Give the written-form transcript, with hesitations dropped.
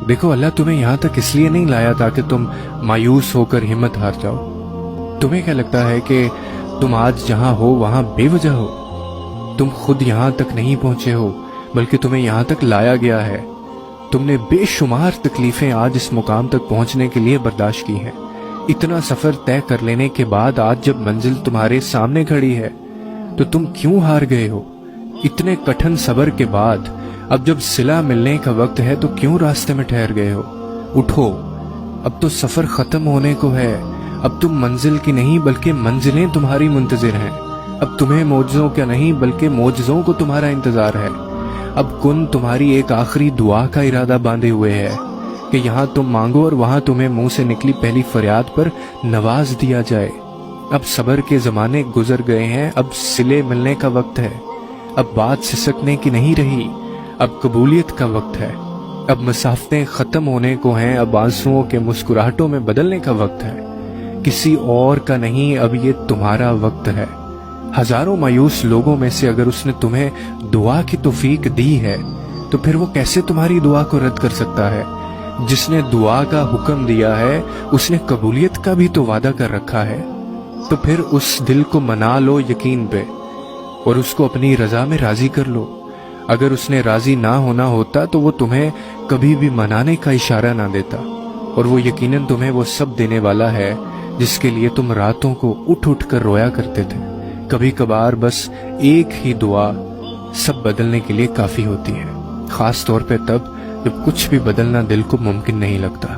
دیکھو اللہ تمہیں یہاں تک اس لیے نہیں لایا تاکہ تم مایوس ہو کر ہمت ہار جاؤ۔ تمہیں کیا لگتا ہے کہ تم آج جہاں ہو وہاں بے وجہ ہو؟ تم خود یہاں تک نہیں پہنچے ہو بلکہ تمہیں یہاں تک لایا گیا ہے۔ تم نے بے شمار تکلیفیں آج اس مقام تک پہنچنے کے لیے برداشت کی ہیں۔ اتنا سفر طے کر لینے کے بعد آج جب منزل تمہارے سامنے کھڑی ہے تو تم کیوں ہار گئے ہو؟ اتنے کٹھن صبر کے بعد اب جب صلہ ملنے کا وقت ہے تو کیوں راستے میں ٹھہر گئے ہو؟ اٹھو، اب تو سفر ختم ہونے کو ہے۔ اب تم منزل کی نہیں بلکہ منزلیں تمہاری منتظر ہیں۔ اب تمہیں معجزوں کا نہیں بلکہ معجزوں کو تمہارا انتظار ہے۔ اب کن تمہاری ایک آخری دعا کا ارادہ باندھے ہوئے ہے کہ یہاں تم مانگو اور وہاں تمہیں منہ سے نکلی پہلی فریاد پر نواز دیا جائے۔ اب صبر کے زمانے گزر گئے ہیں، اب صلے ملنے کا وقت ہے۔ اب بات سسکنے کی نہیں رہی، اب قبولیت کا وقت ہے۔ اب مسافتیں ختم ہونے کو ہیں، اب آنسوؤں کے مسکراہٹوں میں بدلنے کا وقت ہے۔ کسی اور کا نہیں، اب یہ تمہارا وقت ہے۔ ہزاروں مایوس لوگوں میں سے اگر اس نے تمہیں دعا کی توفیق دی ہے تو پھر وہ کیسے تمہاری دعا کو رد کر سکتا ہے؟ جس نے دعا کا حکم دیا ہے اس نے قبولیت کا بھی تو وعدہ کر رکھا ہے۔ تو پھر اس دل کو منا لو یقین پہ اور اس کو اپنی رضا میں راضی کر لو۔ اگر اس نے راضی نہ ہونا ہوتا تو وہ تمہیں کبھی بھی منانے کا اشارہ نہ دیتا، اور وہ یقیناً تمہیں وہ سب دینے والا ہے جس کے لیے تم راتوں کو اٹھ اٹھ کر رویا کرتے تھے۔ کبھی کبھار بس ایک ہی دعا سب بدلنے کے لیے کافی ہوتی ہے، خاص طور پہ تب جب کچھ بھی بدلنا دل کو ممکن نہیں لگتا۔